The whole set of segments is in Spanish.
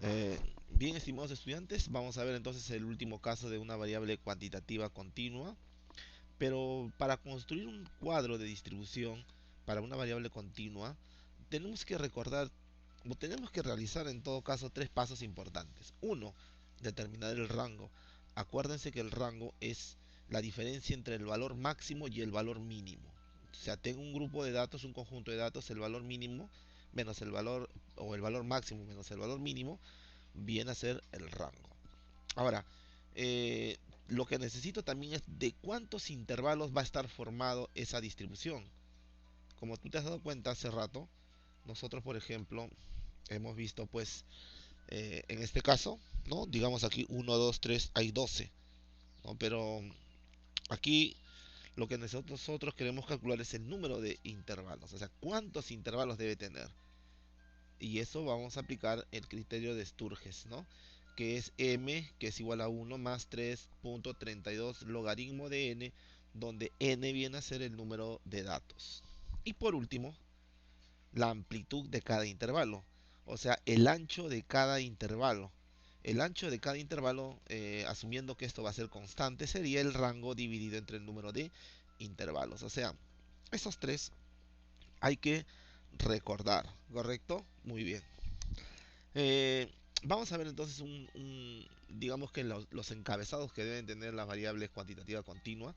Eh, Bien, estimados estudiantes, vamos a ver entonces el último caso de una variable cuantitativa continua. Pero para construir un cuadro de distribución para una variable continua, tenemos que recordar o tenemos que realizar en todo caso tres pasos importantes. Uno, determinar el rango. Acuérdense que el rango es la diferencia entre el valor máximo y el valor mínimo. O sea, tengo un grupo de datos, un conjunto de datos, el valor mínimo menos el valor, o el valor máximo menos el valor mínimo, viene a ser el rango. Ahora, eh, lo que necesito también es de cuántos intervalos va a estar formado esa distribución. Como tú te has dado cuenta hace rato, nosotros, por ejemplo, hemos visto, pues, en este caso, ¿no? Digamos aquí 1, 2, 3, hay 12, ¿no? Pero aquí lo que nosotros queremos calcular es el número de intervalos, o sea, cuántos intervalos debe tener. Y eso vamos a aplicar el criterio de Sturges, ¿no? Que es m, que es igual a 1 más 3.32 logaritmo de n, donde n viene a ser el número de datos. Y por último, la amplitud de cada intervalo, o sea, el ancho de cada intervalo. El ancho de cada intervalo, asumiendo que esto va a ser constante, sería el rango dividido entre el número de intervalos. O sea, esos tres hay que recordar, ¿correcto? Muy bien. Eh, Vamos a ver entonces digamos que los encabezados que deben tener las variables cuantitativa continua,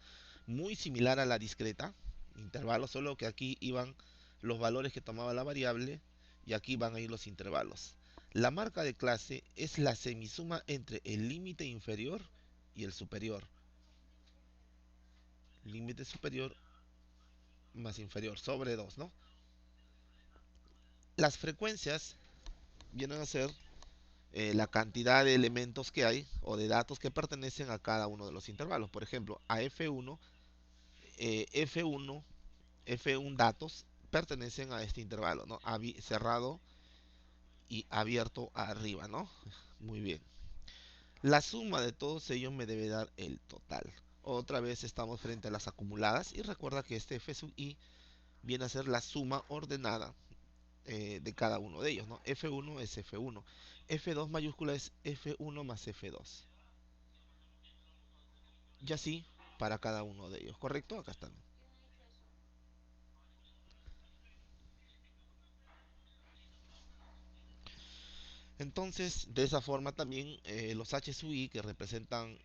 muy similar a la discreta, intervalos, solo que aquí iban los valores que tomaba la variable y aquí van a ir los intervalos. La marca de clase es la semisuma entre el límite inferior y el superior. Límite superior más inferior sobre 2, ¿no? Las frecuencias vienen a ser la cantidad de elementos que hay o de datos que pertenecen a cada uno de los intervalos. Por ejemplo, a F1, F1, F1 datos pertenecen a este intervalo, ¿no? Cerrado y abierto arriba, ¿no? Muy bien. La suma de todos ellos me debe dar el total. Otra vez estamos frente a las acumuladas y recuerda que este F sub i viene a ser la suma ordenada de cada uno de ellos, ¿no? F1 es F1. F2 mayúscula es F1 más F2. Y así para cada uno de ellos, ¿correcto? Acá están. Entonces, de esa forma también los H sub i que representan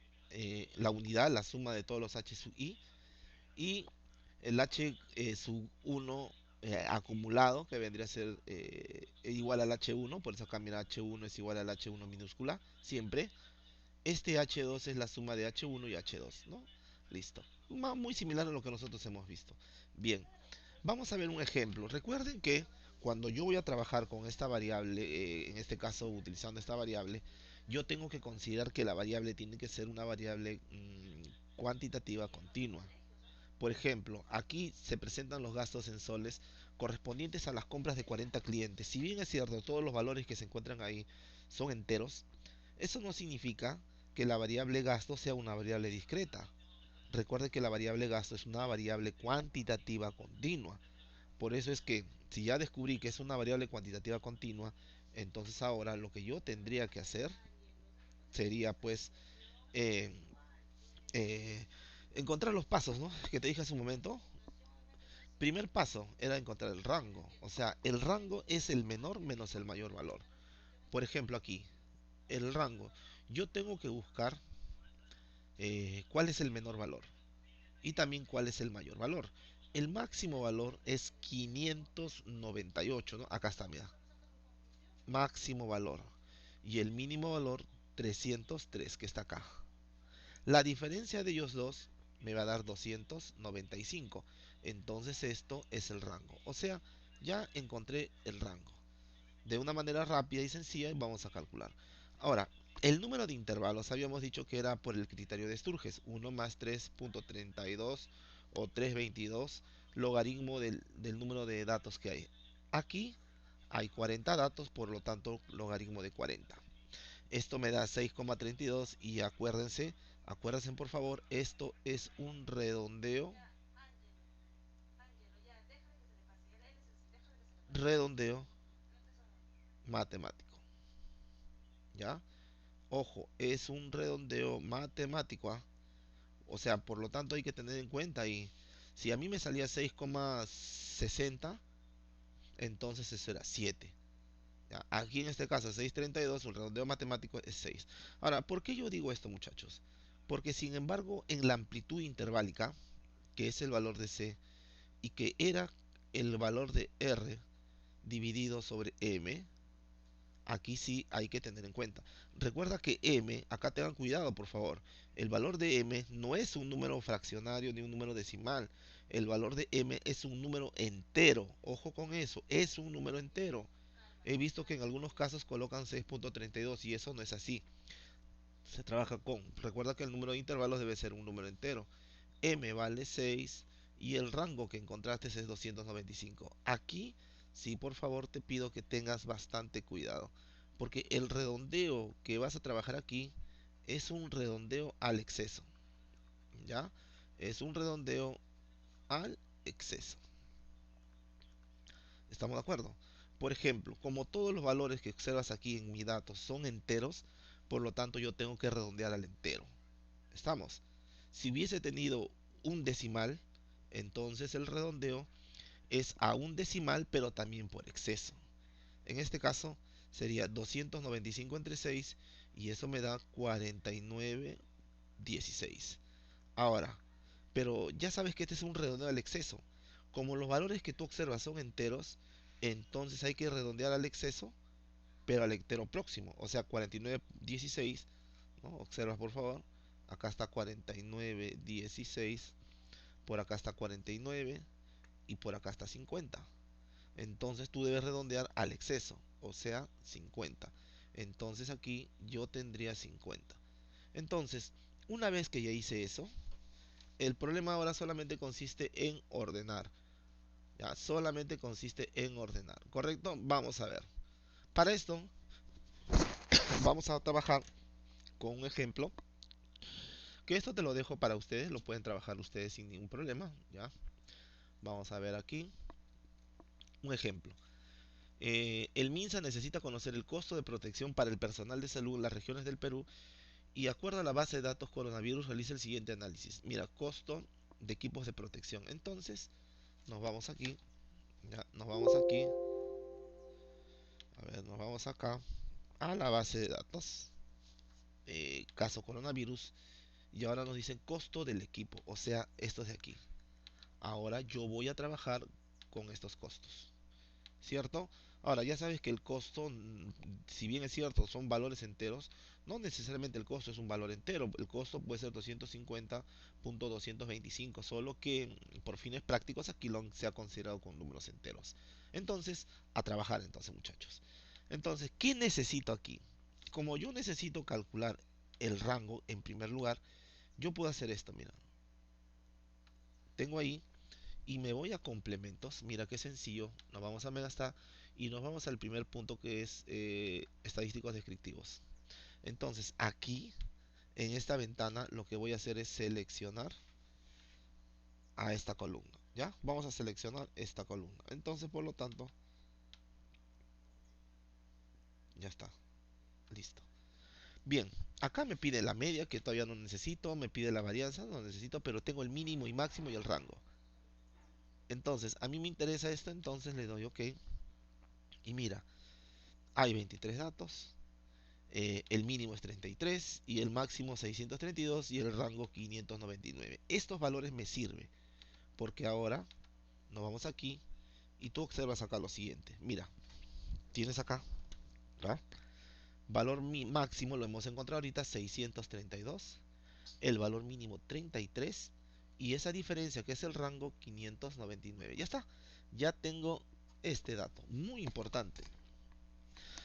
la unidad, la suma de todos los H sub i y el H sub 1 acumulado que vendría a ser igual al H1, por eso acá mira H1 es igual al H1 minúscula, siempre. Este H2 es la suma de H1 y H2, ¿no? Listo. Muy similar a lo que nosotros hemos visto. Bien, vamos a ver un ejemplo. Recuerden que cuando yo voy a trabajar con esta variable, en este caso utilizando esta variable, yo tengo que considerar que la variable tiene que ser una variable cuantitativa continua. Por ejemplo, aquí se presentan los gastos en soles correspondientes a las compras de 40 clientes. Si bien es cierto, todos los valores que se encuentran ahí son enteros, eso no significa que la variable gasto sea una variable discreta. Recuerde que la variable gasto es una variable cuantitativa continua. Por eso es que si ya descubrí que es una variable cuantitativa continua, entonces ahora lo que yo tendría que hacer sería pues eh, eh, encontrar los pasos, ¿no? Que te dije hace un momento. Primer paso era encontrar el rango. O sea, el rango es el menor menos el mayor valor. Por ejemplo aquí, el rango. Yo tengo que buscar cuál es el menor valor y también cuál es el mayor valor. El máximo valor es 598, ¿no? Acá está, mira. Máximo valor. Y el mínimo valor 303, que está acá. La diferencia de ellos dos me va a dar 295. Entonces esto es el rango. O sea, ya encontré el rango. De una manera rápida y sencilla vamos a calcular. Ahora, el número de intervalos habíamos dicho que era por el criterio de Sturges. 1 más 3.32 o 322 logaritmo del número de datos que hay. Aquí hay 40 datos, por lo tanto logaritmo de 40. Esto me da 6,32 y acuérdense por favor, esto es un redondeo matemático. ¿ya? Ojo, es un redondeo matemático, ¿ah? O sea, por lo tanto hay que tener en cuenta y si a mí me salía 6,60, entonces eso era 7. ¿Ya? Aquí en este caso 6,32, el redondeo matemático es 6. Ahora, ¿por qué yo digo esto, muchachos? Porque sin embargo, en la amplitud interválica, que es el valor de C, y que era el valor de R dividido sobre M, aquí sí hay que tener en cuenta. Recuerda que M, acá tengan cuidado por favor, el valor de M no es un número fraccionario ni un número decimal. El valor de M es un número entero. Ojo con eso, es un número entero. He visto que en algunos casos colocan 6,32 y eso no es así. Se trabaja con, recuerda que el número de intervalos debe ser un número entero. M vale 6 y el rango que encontraste es 295. Aquí sí, por favor, te pido que tengas bastante cuidado, porque el redondeo que vas a trabajar aquí es un redondeo al exceso, ¿ya? Es un redondeo al exceso. ¿Estamos de acuerdo? Por ejemplo, como todos los valores que observas aquí en mi dato son enteros, por lo tanto yo tengo que redondear al entero. ¿Estamos? Si hubiese tenido un decimal, entonces el redondeo es a un decimal, pero también por exceso. En este caso sería 295 entre 6 y eso me da 49,16. Ahora, pero ya sabes que este es un redondeo al exceso. Como los valores que tú observas son enteros, entonces hay que redondear al exceso, pero al entero próximo. O sea, 49,16, ¿no? Observas por favor. Acá está 49,16. Por acá está 49 y por acá está 50. Entonces tú debes redondear al exceso, o sea, 50. Entonces aquí yo tendría 50. Entonces, una vez que ya hice eso, el problema ahora solamente consiste en ordenar. Ya, solamente consiste en ordenar. ¿Correcto? Vamos a ver. Para esto, vamos a trabajar con un ejemplo. Que esto te lo dejo para ustedes. Lo pueden trabajar ustedes sin ningún problema. Ya. Vamos a ver aquí. Un ejemplo. El MINSA necesita conocer el costo de protección para el personal de salud en las regiones del Perú y acuerdo a la base de datos coronavirus realiza el siguiente análisis. Mira, costo de equipos de protección. Entonces, nos vamos aquí, ya, nos vamos aquí, a ver, nos vamos acá a la base de datos, caso coronavirus, y ahora nos dicen costo del equipo, o sea, esto de aquí. Ahora yo voy a trabajar con estos costos. ¿Cierto? Ahora, ya sabes que el costo, si bien es cierto, son valores enteros, no necesariamente el costo es un valor entero. El costo puede ser 250,225, solo que por fines prácticos aquí se ha considerado con números enteros. Entonces, a trabajar entonces, muchachos. Entonces, ¿qué necesito aquí? Como yo necesito calcular el rango en primer lugar, yo puedo hacer esto, mira. Tengo ahí y me voy a complementos. Mira qué sencillo. Nos vamos a Megasta y nos vamos al primer punto que es estadísticos descriptivos. Entonces aquí en esta ventana lo que voy a hacer es seleccionar a esta columna. ¿Ya? Vamos a seleccionar esta columna. Entonces por lo tanto ya está. Listo. Bien, acá me pide la media que todavía no necesito. Me pide la varianza, no necesito, pero tengo el mínimo y máximo y el rango. Entonces a mí me interesa esto, entonces le doy OK. Y mira, hay 23 datos. El mínimo es 33 y el máximo 632 y el rango 599. Estos valores me sirven porque ahora nos vamos aquí y tú observas acá lo siguiente. Mira, tienes acá, ¿verdad? Valor máximo lo hemos encontrado ahorita 632, el valor mínimo 33 y esa diferencia que es el rango 599. Ya está, ya tengo este dato, muy importante.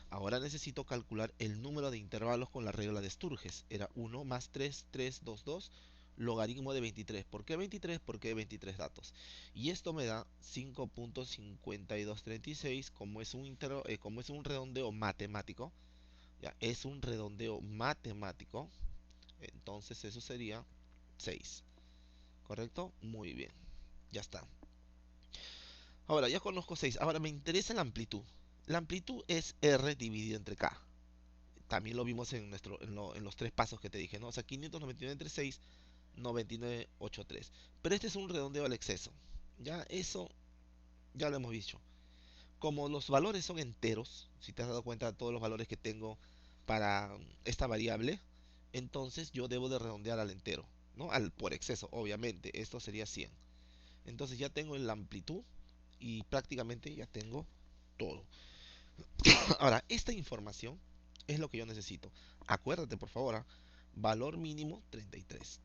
Ahora necesito calcular el número de intervalos con la regla de Sturges. Era 1 más 3, 3, 2, 2, logaritmo de 23. ¿Por qué 23? Porque hay 23 datos. Y esto me da 5,5236 como es un redondeo matemático. Ya, es un redondeo matemático. Entonces eso sería 6. ¿Correcto? Muy bien. Ya está. Ahora ya conozco 6. Ahora me interesa la amplitud. La amplitud es R dividido entre K. también lo vimos en los tres pasos que te dije, ¿no? O sea, 599 entre 6, 9983. Pero este es un redondeo al exceso. Ya eso ya lo hemos visto. Como los valores son enteros, si te has dado cuenta de todos los valores que tengo para esta variable, entonces yo debo de redondear al entero, ¿no? Al por exceso, obviamente. Esto sería 100. Entonces ya tengo la amplitud y prácticamente ya tengo todo. Ahora, esta información es lo que yo necesito. Acuérdate, por favor, valor mínimo 33.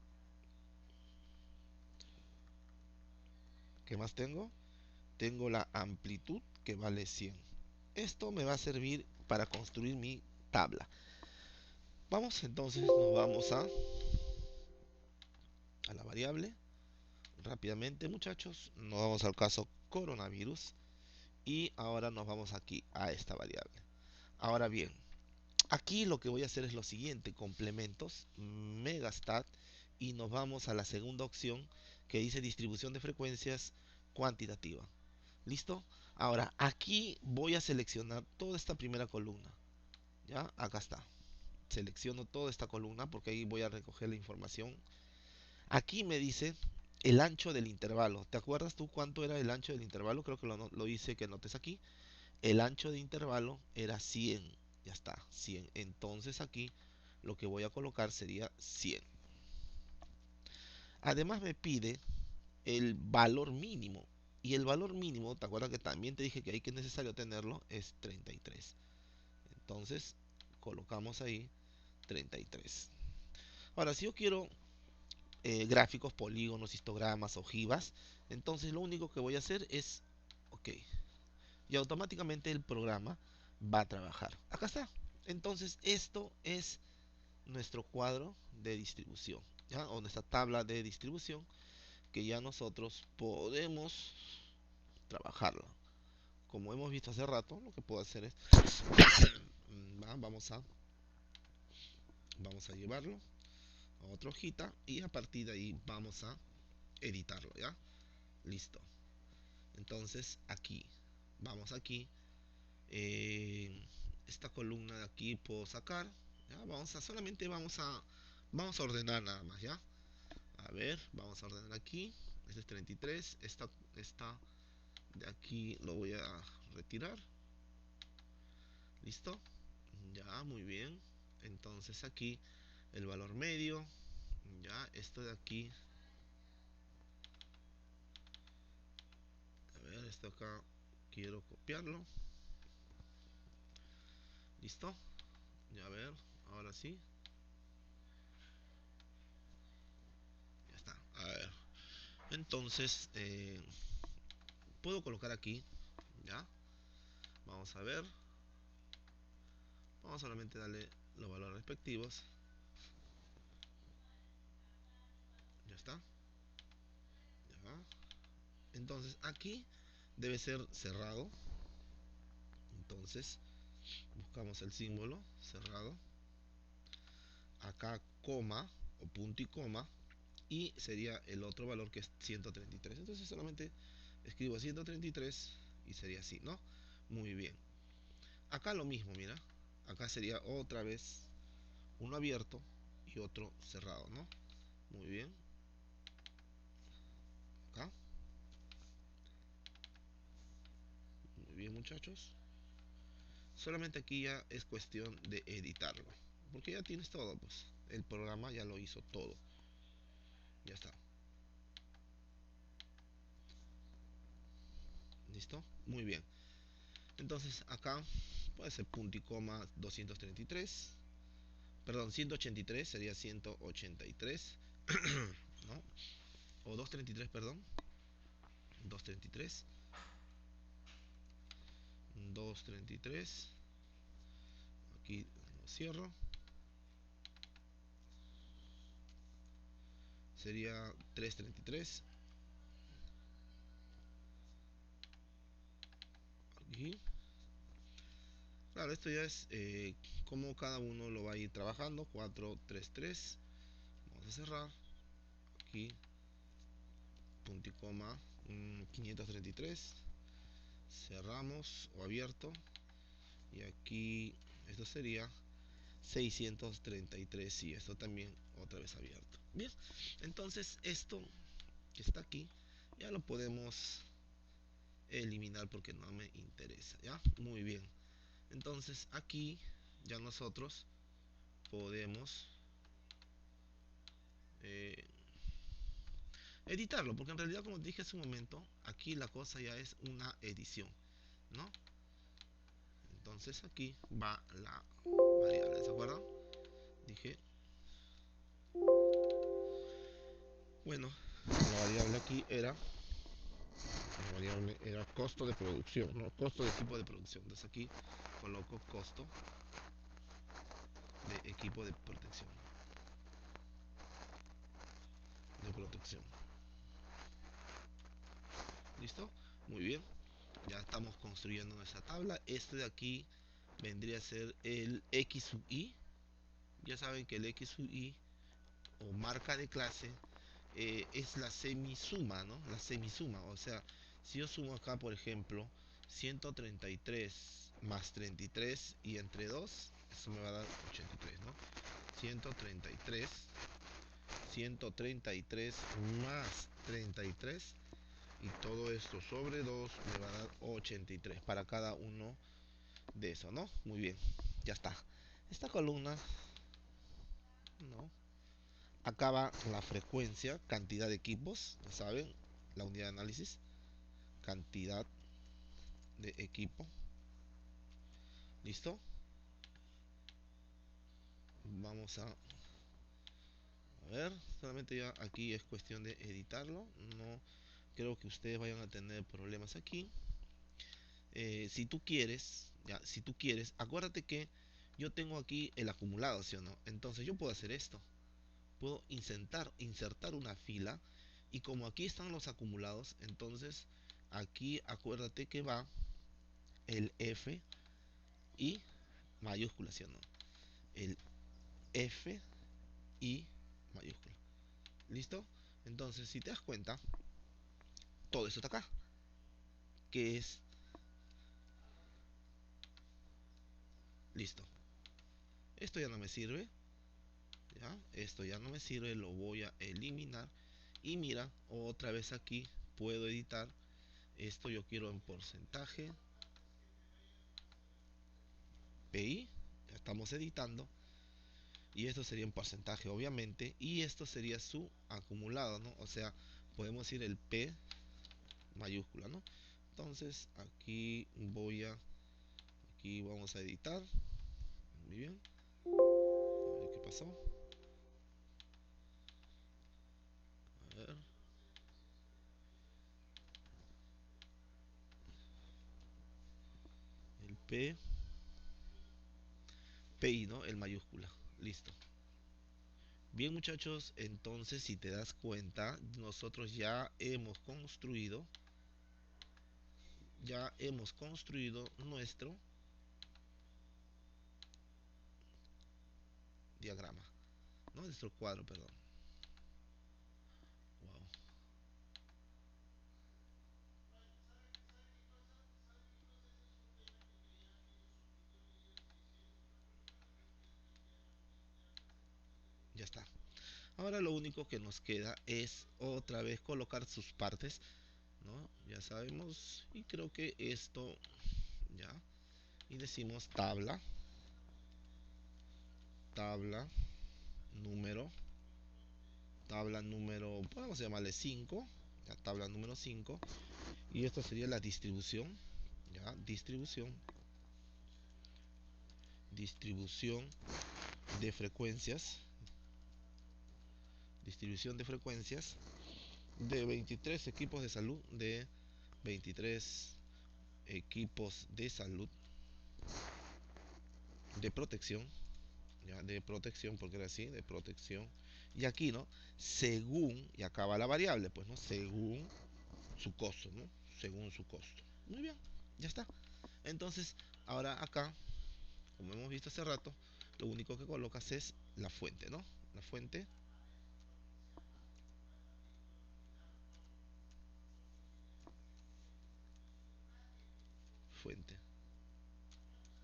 ¿Qué más tengo? Tengo la amplitud que vale 100. Esto me va a servir para construir mi tabla. Vamos entonces, nos vamos a la variable. Rápidamente, muchachos, nos vamos al caso coronavirus. Y ahora nos vamos aquí a esta variable. Ahora bien, aquí lo que voy a hacer es lo siguiente: complementos, megastat, y nos vamos a la segunda opción que dice distribución de frecuencias cuantitativa. ¿Listo? Ahora, aquí voy a seleccionar toda esta primera columna. ¿Ya? Acá está. Selecciono toda esta columna porque ahí voy a recoger la información. Aquí me dice el ancho del intervalo. ¿Te acuerdas tú cuánto era el ancho del intervalo? Creo que lo hice que notes aquí. El ancho de intervalo era 100. Ya está, 100. Entonces aquí lo que voy a colocar sería 100. Además me pide el valor mínimo. Y el valor mínimo, ¿te acuerdas que también te dije que hay que es necesario tenerlo? Es 33. Entonces colocamos ahí 33. Ahora, si yo quiero gráficos, polígonos, histogramas, ojivas, entonces lo único que voy a hacer es OK. Y automáticamente el programa va a trabajar. Acá está. Entonces esto es nuestro cuadro de distribución, ¿ya? O nuestra tabla de distribución que ya nosotros podemos trabajarla. Como hemos visto hace rato, lo que puedo hacer es vamos a llevarlo a otra hojita y a partir de ahí vamos a editarlo, ¿ya? Listo. Entonces aquí, vamos aquí, eh, esta columna de aquí puedo sacar, ¿ya? Solamente vamos a ordenar nada más, ¿ya? A ver, vamos a ordenar aquí. Este es 33. Esta de aquí lo voy a retirar. ¿Listo? Ya, muy bien. Entonces aquí el valor medio. Ya, esto de aquí. A ver, esto acá quiero copiarlo. ¿Listo? Ya, a ver, ahora sí. Ya está. A ver. Entonces, puedo colocar aquí. Ya. Vamos a ver. Vamos solamente a darle los valores respectivos. Ya está. Ya. Entonces aquí debe ser cerrado. Entonces buscamos el símbolo cerrado. Acá coma o punto y coma. Y sería el otro valor que es 133. Entonces solamente escribo 133 y sería así, ¿no? Muy bien. Acá lo mismo, mira. Acá sería otra vez uno abierto y otro cerrado, ¿no? Muy bien. Acá. Muy bien, muchachos. Solamente aquí ya es cuestión de editarlo. Porque ya tienes todo, pues. El programa ya lo hizo todo. Ya está. ¿Listo? Muy bien. Entonces acá puede ser punto y coma 233. Perdón, 183 sería 183. ¿No? O 233, perdón. 233. 233. Aquí lo cierro. Sería 333. Aquí. Claro, esto ya es como cada uno lo va a ir trabajando. 433. Vamos a cerrar. Aquí. Punto y coma 533. Cerramos o abierto. Y aquí esto sería 633, y esto también otra vez abierto. Bien, entonces esto que está aquí ya lo podemos eliminar porque no me interesa, ¿ya? Muy bien. Entonces aquí ya nosotros podemos eh, editarlo, porque en realidad, como dije hace un momento, aquí la cosa ya es una edición, ¿no? Entonces aquí va la variable, ¿de acuerdo? Dije, bueno, la variable aquí era, la variable era costo de producción, ¿no? Costo de equipo de producción. Entonces aquí coloco costo de equipo de protección. ¿Listo? Muy bien. Ya estamos construyendo nuestra tabla. Este de aquí vendría a ser el X sub I. Ya saben que el X sub I, o marca de clase, es la semisuma, ¿no? La semisuma. O sea, si yo sumo acá, por ejemplo, 133 más 33 y entre 2, eso me va a dar 83, ¿no? 133, 133 más 33, y todo esto sobre 2 me va a dar 83 para cada uno de eso, ¿no? Muy bien, ya está. Esta columna, ¿no? Acaba la frecuencia, cantidad de equipos, ya saben, la unidad de análisis, cantidad de equipo. ¿Listo? Vamos a ver, solamente ya aquí es cuestión de editarlo. No creo que ustedes vayan a tener problemas aquí. Si tú quieres, ya, si tú quieres, acuérdate que yo tengo aquí el acumulado, ¿sí o no? Entonces yo puedo hacer esto. Puedo insertar una fila, y como aquí están los acumulados, entonces aquí acuérdate que va el F y mayúscula, ¿sí o no? El F y mayúscula. ¿Listo? Entonces, si te das cuenta, todo esto está acá, que es listo. Esto ya no me sirve, ¿ya? Esto ya no me sirve, lo voy a eliminar. Y mira, otra vez aquí puedo editar. Esto yo quiero en porcentaje PI, ya estamos editando. Y esto sería en porcentaje, obviamente, y esto sería su acumulado, ¿no? O sea, podemos ir el P mayúscula, ¿no? Entonces aquí vamos a editar. Muy bien, a ver qué pasó. A ver, el PI, ¿no? El mayúscula, listo. Bien, muchachos, entonces si te das cuenta, nosotros ya hemos construido nuestro diagrama, ¿no? Nuestro cuadro, perdón. Wow. Ya está. Ahora lo único que nos queda es otra vez colocar sus partes, ¿no? Ya sabemos, y creo que esto ya. Y decimos tabla número, podemos llamarle 5, la tabla número 5. Y esto sería la distribución, ya, distribución de frecuencias, distribución de frecuencias de 23 equipos de salud, de 23 equipos de salud de protección, ya, de protección, porque era así, de protección. Y aquí, ¿no? Según, y acaba la variable, pues, ¿no? Según su costo, ¿no? Según su costo. Muy bien, ya está. Entonces, ahora acá, como hemos visto hace rato, lo único que colocas es la fuente, ¿no? La fuente.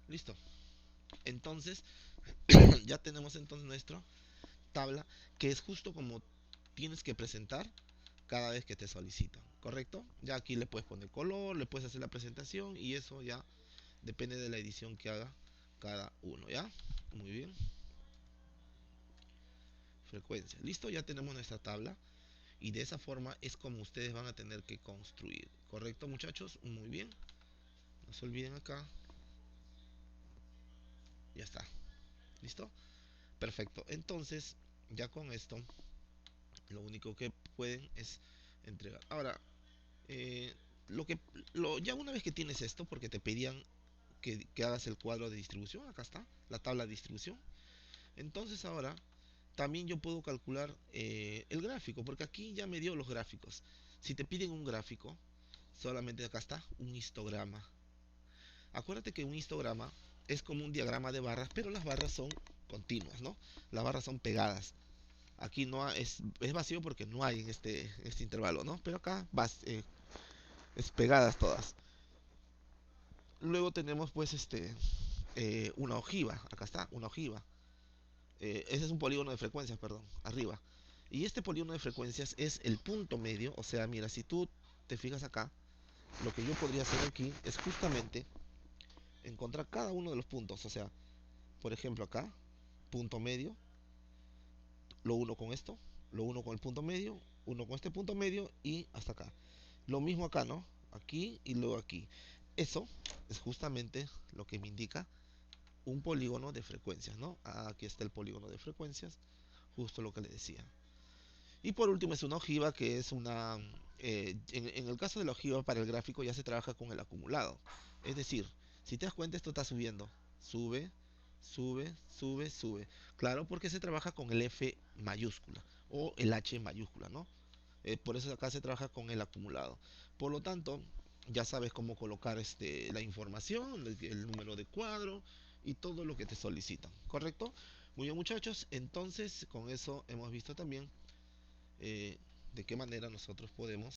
Listo. Entonces, Ya tenemos entonces nuestra tabla, que es justo como tienes que presentar cada vez que te solicitan, ¿correcto? Ya aquí le puedes poner color, le puedes hacer la presentación y eso ya depende de la edición que haga cada uno, ¿ya? Muy bien. Frecuencia. Listo, ya tenemos nuestra tabla y de esa forma es como ustedes van a tener que construir, ¿correcto, muchachos? Muy bien. No se olviden acá. Ya está. ¿Listo? Perfecto. Entonces, ya con esto, lo único que pueden es entregar. Ahora, eh, lo que ya una vez que tienes esto, porque te pedían que hagas el cuadro de distribución, acá está, la tabla de distribución. Entonces ahora también yo puedo calcular el gráfico, porque aquí ya me dio los gráficos. Si te piden un gráfico, solamente acá está un histograma. Acuérdate que un histograma es como un diagrama de barras, pero las barras son continuas, ¿no? Las barras son pegadas. Aquí no es vacío porque no hay en este intervalo, ¿no? Pero acá es pegadas todas. Luego tenemos pues una ojiva, acá está, una ojiva. Ese es un polígono de frecuencias, perdón, arriba. Y este polígono de frecuencias es el punto medio, o sea, mira, si tú te fijas acá, lo que yo podría hacer aquí es justamente encontrar cada uno de los puntos, o sea, por ejemplo acá, punto medio, lo uno con esto, lo uno con el punto medio, uno con este punto medio y hasta acá. Lo mismo acá, ¿no? Aquí y luego aquí. Eso es justamente lo que me indica un polígono de frecuencias, ¿no? Aquí está el polígono de frecuencias, justo lo que le decía. Y por último es una ojiva que es una... en el caso de la ojiva para el gráfico ya se trabaja con el acumulado. Es decir, si te das cuenta esto está subiendo. Sube, sube, sube, sube. Claro, porque se trabaja con el F mayúscula o el H mayúscula, ¿no? Por eso acá se trabaja con el acumulado. Por lo tanto, ya sabes cómo colocar la información, el número de cuadro y todo lo que te solicitan, ¿correcto? Muy bien, muchachos, entonces con eso hemos visto también de qué manera nosotros podemos